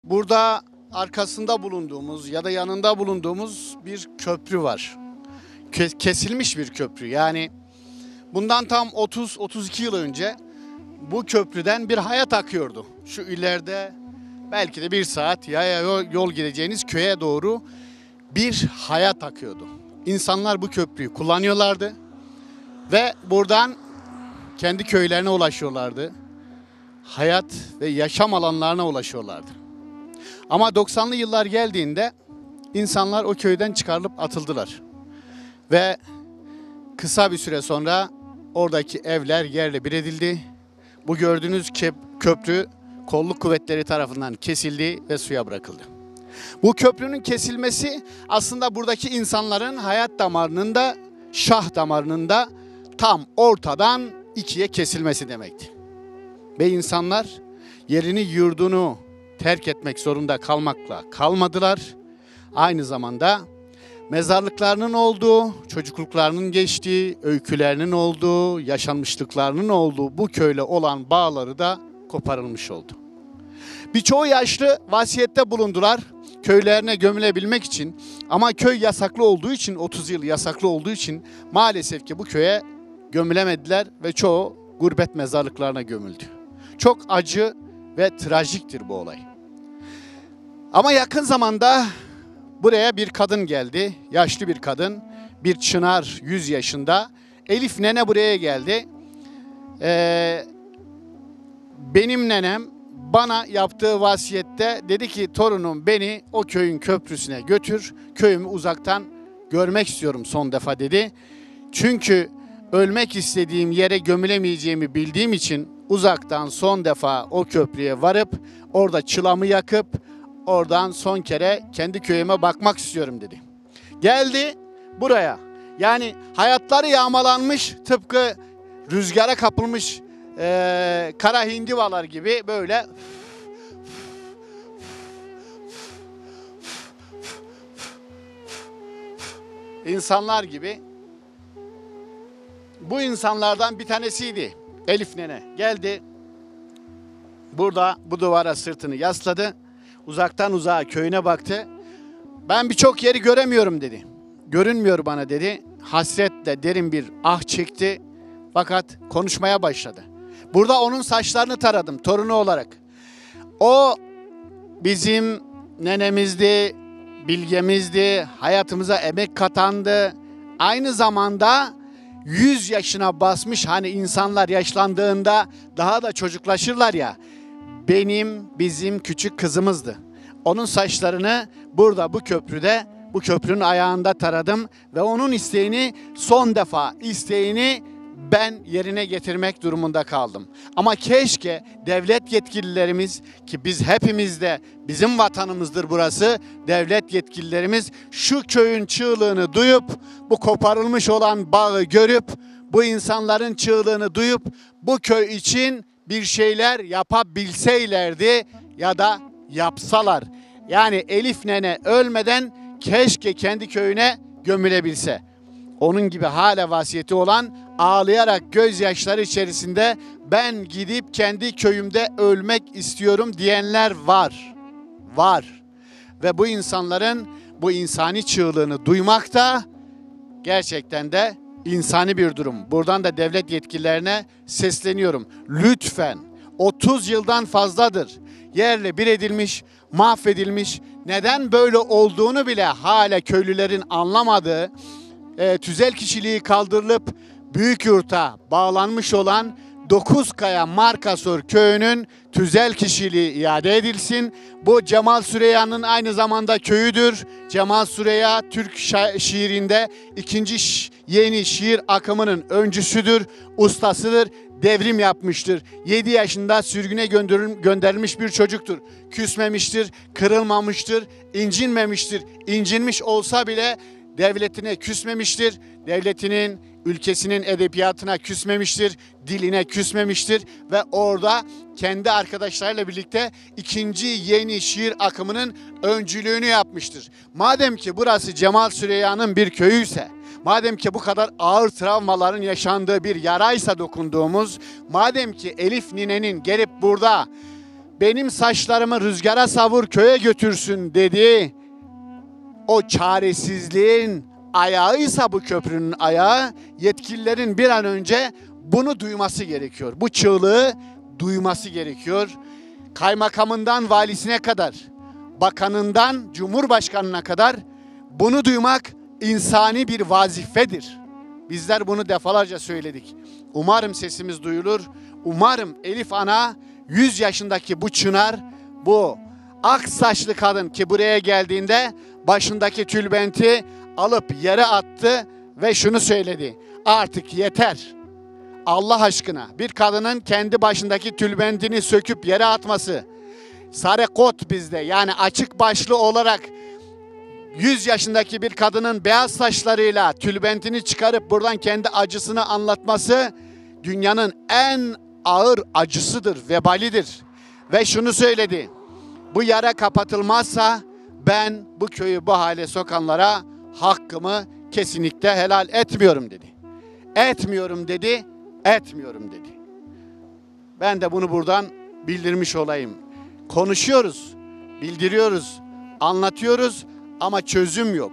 Burada arkasında bulunduğumuz ya da yanında bulunduğumuz bir köprü var. Kesilmiş bir köprü. Yani bundan tam 30-32 yıl önce bu köprüden bir hayat akıyordu. Şu ileride belki de bir saat yaya yol gideceğiniz köye doğru bir hayat akıyordu. İnsanlar bu köprüyü kullanıyorlardı ve buradan kendi köylerine ulaşıyorlardı. Hayat ve yaşam alanlarına ulaşıyorlardı. Ama 90'lı yıllar geldiğinde insanlar o köyden çıkarılıp atıldılar. Ve kısa bir süre sonra oradaki evler yerle bir edildi. Bu gördüğünüz köprü kolluk kuvvetleri tarafından kesildi ve suya bırakıldı. Bu köprünün kesilmesi aslında buradaki insanların hayat damarının da şah damarının da tam ortadan ikiye kesilmesi demekti. Ve insanlar yerini yurdunu terk etmek zorunda kalmakla kalmadılar. Aynı zamanda mezarlıklarının olduğu, çocukluklarının geçtiği, öykülerinin olduğu, yaşanmışlıklarının olduğu bu köyle olan bağları da koparılmış oldu. Birçoğu yaşlı vasiyette bulundular köylerine gömülebilmek için. Ama köy yasaklı olduğu için, 30 yıl yasaklı olduğu için maalesef ki bu köye gömülemediler ve çoğu gurbet mezarlıklarına gömüldü. Çok acı ve trajiktir bu olay. Ama yakın zamanda buraya bir kadın geldi, yaşlı bir kadın, bir çınar 100 yaşında. Elif nene buraya geldi. Benim nenem bana yaptığı vasiyette dedi ki torunum beni o köyün köprüsüne götür, köyümü uzaktan görmek istiyorum son defa dedi. Çünkü ölmek istediğim yere gömülemeyeceğimi bildiğim için uzaktan son defa o köprüye varıp orada çılamı yakıp oradan son kere kendi köyüme bakmak istiyorum dedi. Geldi buraya. Yani hayatları yağmalanmış, tıpkı rüzgara kapılmış kara hindivalar gibi böyle insanlar gibi. Bu insanlardan bir tanesiydi Elif nene. Geldi burada bu duvara sırtını yasladı. Uzaktan uzağa köyüne baktı. Ben birçok yeri göremiyorum dedi. Görünmüyor bana dedi. Hasretle derin bir ah çekti. Fakat konuşmaya başladı. Burada onun saçlarını taradım torunu olarak. O bizim nenemizdi, bilgemizdi, hayatımıza emek katandı. Aynı zamanda 100 yaşına basmış, hani insanlar yaşlandığında daha da çocuklaşırlar ya. Bizim küçük kızımızdı. Onun saçlarını burada bu köprüde, bu köprünün ayağında taradım ve onun son defa isteğini ben yerine getirmek durumunda kaldım. Ama keşke devlet yetkililerimiz, ki biz hepimiz de bizim vatanımızdır burası, devlet yetkililerimiz şu köyün çığlığını duyup, bu koparılmış olan bağı görüp, bu insanların çığlığını duyup bu köy için bir şeyler yapabilseylerdi ya da yapsalar. Yani Elif nene ölmeden keşke kendi köyüne gömülebilse. Onun gibi hala vasiyeti olan, ağlayarak gözyaşları içerisinde ben gidip kendi köyümde ölmek istiyorum diyenler var. Var. Ve bu insanların bu insani çığlığını duymak da gerçekten de insani bir durum. Buradan da devlet yetkililerine sesleniyorum. Lütfen 30 yıldan fazladır yerle bir edilmiş, mahvedilmiş, neden böyle olduğunu bile hala köylülerin anlamadığı, tüzel kişiliği kaldırılıp Büyükyurt'a bağlanmış olan Dokuzkaya Markasor köyünün tüzel kişiliği iade edilsin. Bu Cemal Süreyya'nın aynı zamanda köyüdür. Cemal Süreyya Türk şiirinde ikinci yeni şiir akımının öncüsüdür, ustasıdır. Devrim yapmıştır. 7 yaşında sürgüne gönderilmiş bir çocuktur. Küsmemiştir, kırılmamıştır, incinmemiştir. İncinmiş olsa bile devletine küsmemiştir. Devletinin, ülkesinin edebiyatına küsmemiştir, diline küsmemiştir ve orada kendi arkadaşlarıyla birlikte ikinci yeni şiir akımının öncülüğünü yapmıştır. Madem ki burası Cemal Süreyya'nın bir köyüyse, madem ki bu kadar ağır travmaların yaşandığı bir yaraysa dokunduğumuz, madem ki Elif ninenin gelip burada benim saçlarımı rüzgara savur köye götürsün dedi. O çaresizliğin ayağıysa bu köprünün ayağı, yetkililerin bir an önce bunu duyması gerekiyor. Bu çığlığı duyması gerekiyor. Kaymakamından valisine kadar, bakanından cumhurbaşkanına kadar bunu duymak insani bir vazifedir. Bizler bunu defalarca söyledik. Umarım sesimiz duyulur. Umarım Elif Ana 100 yaşındaki bu çınar, bu ak saçlı kadın ki buraya geldiğinde başındaki tülbenti alıp yere attı ve şunu söyledi. Artık yeter. Allah aşkına bir kadının kendi başındaki tülbentini söküp yere atması, sarekot bizde yani açık başlı olarak 100 yaşındaki bir kadının beyaz saçlarıyla tülbentini çıkarıp buradan kendi acısını anlatması dünyanın en ağır acısıdır, vebalidir. Ve şunu söyledi. Bu yara kapatılmazsa ben bu köyü bu hale sokanlara hakkımı kesinlikle helal etmiyorum dedi. Etmiyorum dedi, etmiyorum dedi. Ben de bunu buradan bildirmiş olayım. Konuşuyoruz, bildiriyoruz, anlatıyoruz ama çözüm yok.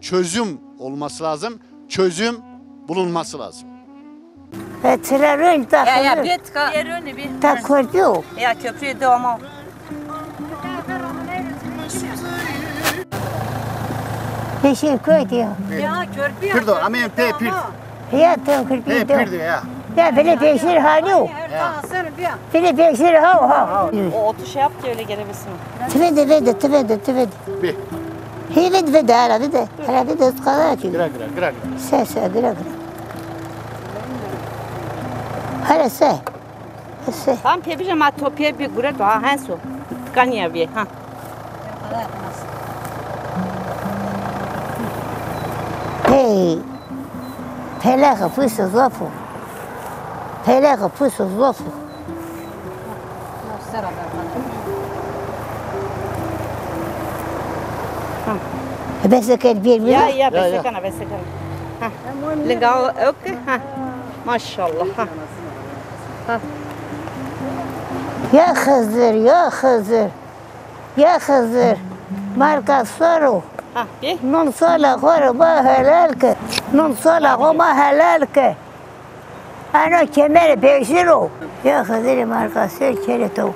Çözüm olması lazım, çözüm bulunması lazım. Tren Ya bir önü bir. ta korkuyor. Ya köprüyü de ama. Peşin koydu ya. Ya köprü. Pirdo, amen pe pirdo. Ya tam korkuyor. Pe pirdo ya. Ya böyle peşin hanıyor. Böyle peşin ha. O otu şey yap ki öyle gelebilsin. Tüvede. Bir. Hivet ve dara bir de. Hala bir de ıskala ki. Gra. Se gra. Hala se. Se. Tam pebije ma topiye bir guret ha henso. Kanya bir ha. Hey. Pelaka pusu zofu. Pelaka pusu zofu. Beseker bir Ya besekana. Ha. Legal okey ha. Maşallah ha. Ya Hızır. Marka soru. Ha bir. Non sola horo ba helalke. Non sola homa helalke. Ano kemer beşiro. Ya Hızır marka sır kereto.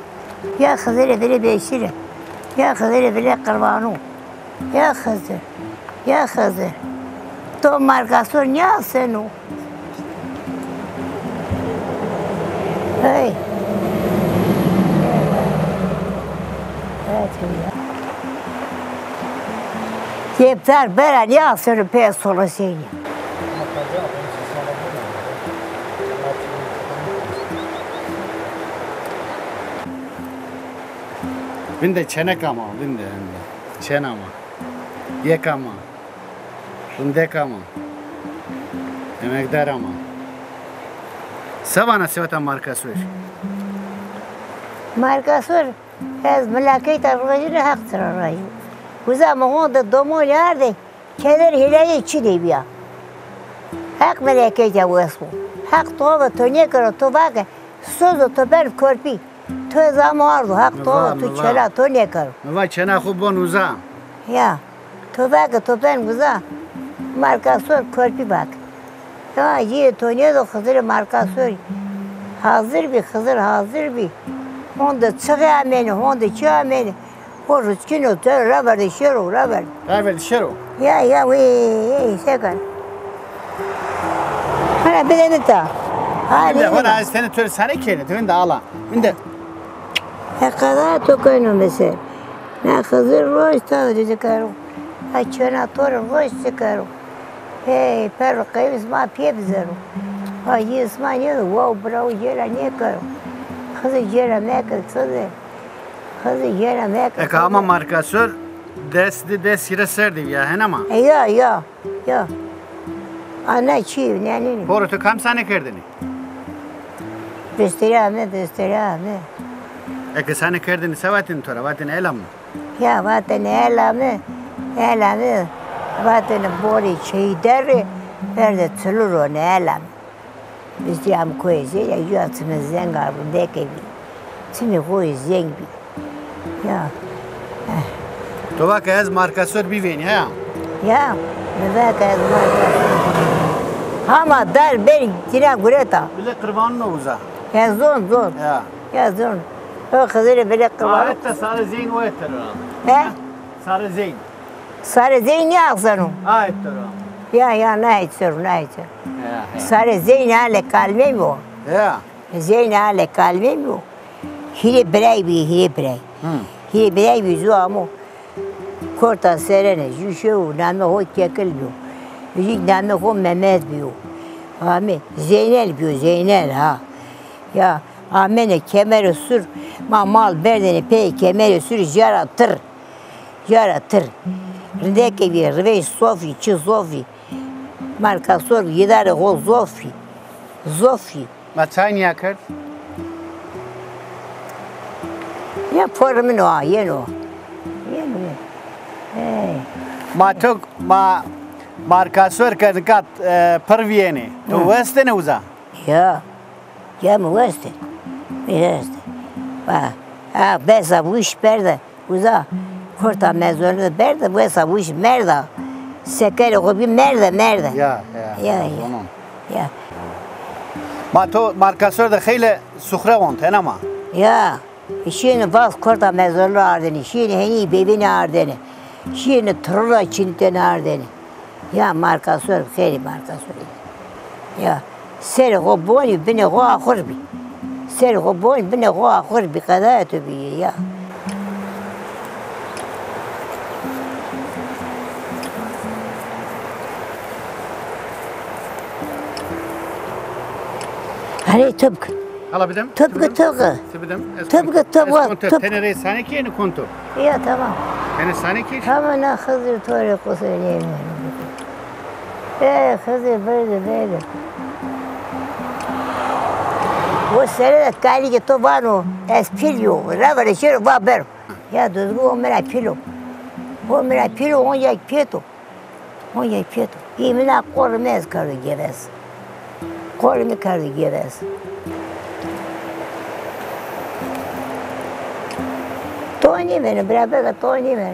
Ya Hızır bile beşire. Ya Hızır bile kırvanu. Ya Hızır. To marka sor ya senu. Hey. Evet ya. Yepter beren ya sürü pe solu seni. Vinde çenek ama, vinde. Çen ama. Yek ama. Bundek ama. Emekdar ama. Savana sevatan markası var. Markasur ez mülakayt arvacını haktır arayı. Bu zaman onda domu nerede? Kenar hileyi içi ya. Hak mülakayt avasmu. Hak tova tönye karo tobaga. Sözü tober korpi. To zamanı hak tova tu çela tönye karo. Vay çena khubon uza. Ya. Tobaga topen buza. Markasur korpi bak. Ya ye tönye de Hızır markasur. Hazır bir. Onda çıkıyor beni, onda çıkıyor beni. O rüzgün otur, rabar şero. Evet şero. Ya, sekar. Hala bir de ta. Vinde bana seni tör sene kene, vinde ala. Vinde. Ne kadar tokayno mesela. Ne Hızır roş tavır çıkarım. Açına torun roş çıkarım. Hey, per kayıs ma piyebzerim. Ay isma ne wow bravo yera ne karım. Hızır yera mekak Hızır yera mekak. Eka ama markasör des yere serdi ya hen ama. Ya. Ana çiğ ne? Porutu kam sene kerdini. Bestirame. Eka sene kerdini sevatin tora, vatin elam. Ya vatan elame. Vatan bori çiğ derri. Verde tülür o ne elam. Biz diyam koyucu ya yuatımız zengar bu dekevi. timi koy zeng bi. Ya. Tu bak ez markasör bir veni ha. Ya. Ne bak az Hama dar beri tira gureta. Bile kırvanın uza. Ya zon. Ya. Ya zon. O kızını bile kıvar. Hatta sarı zeyn o ettir o. He? Sarı zeyn. Sarı zeyn ne aksanım? Ha ettir o. Ya ne içer. Ya. Sarı zeyn hale kalmem o. Ya. Zeyn hale kalmem o. Hile birey. Hile birey bir zu ama. Korta serene, jüşev, name ho kekil biyo. Yüzük name ho Mehmet biyo. Ame, Zeynel ha. Ya, amene kemeri sür, mal berdeni pey kemeri sür, yaratır. Rindeke bir rivej sofi, çi zofi. Marka sor, yedare ho zofi. Ma çay niye kır? Ya formin o, yen o. Ma markasör kırdıkat pır viyeni. Tu weste ne uza? Ya mı veste? Besa bu iş berde. Uza. Korta mezunu berde. Besa bu iş merda. Sekere o bir merda. Ya. Ya. Ma tu markasör de hele suhre vont henama. Ya. Şimdi bas korta mezunu ardeni. Şimdi heni bebini ardeni. Şimdi trula çinteni ardeni. Ya markasör, heli markasör. Ya. Seri o boni bine o ahur bi. Seri o boni bine o ahur bi kadar etu bi ya. Hani tıpkı. Alabildim? Tıpkı. Tıpkı. Tenere sani ki yeni kontu. Ya tamam. Yani sani ki? Tamam ne Hızır Tori söyleyeyim. Hızır böyle. O sene kali ki tobano espilio, ravare şer vaber. Ya düzgün o mera pilo. Onca pieto. İmina kormez karı geves. Tony beni beraber Tony beni.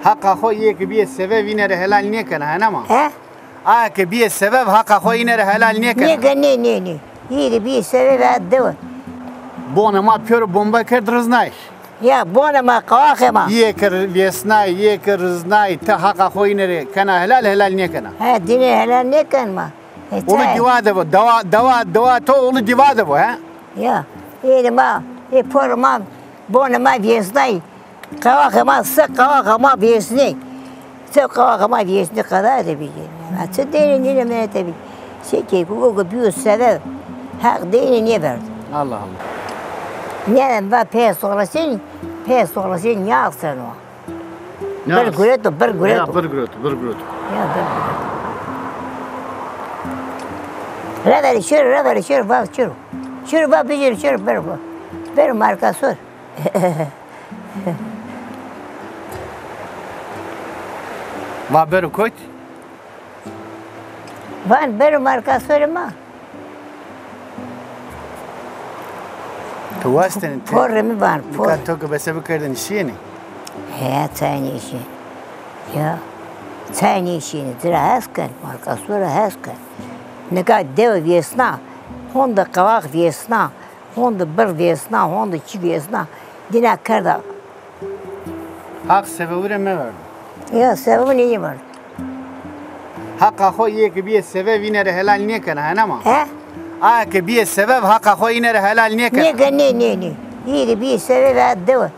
Hakka ho ye ki bir sebep inere helal niye kana henama? He? Ki bir sebep hakka ho inere helal niye kana? Ne? Yeri bir sebep adı. Bona ma pyor bomba kırdırız nay. Ya bona ma kavakema. Ye kır vesnay, ye kır znay. Ta hakka ho inere kana helal niye kana? Ha dine helal ne kanma. Olu divade bu. Dava to olu divade bu ha? Ya. Yeri ma. Porma. Bona ma vesnay. Kavakema sık kavakema vesnay. Sık kavakema vesnay kadar da bir. Açı dine ne tabi. Şey bu büyük sebep. Hak dine niye verdi? Allah. Ne var pes sonrasın ne yapsın o? Bir güreto. Ya bir güreto. Ya bir güreto. Reveri şur bak şur. Şur bak bir şur bir markasör. Va beru koyt. Van bir markasörüm var. Tu wasten. Porremi var. Ka to bese bir kırdın işini. He tane işi. Ya. Tane işini dira haskan markasör haskan. Ne kadar dev vesna. Honda kavak vesna. Honda bir vesna. Honda iki vesna. Dina karda. Hak sebebi mi var? Ya sebebi neyi var? Hakka ho ye ki bir sebep inere helal niye kana henama? He? Ki bir sebep hakka ho inere helal niye kana? Ne? Yeri bir sebep adı.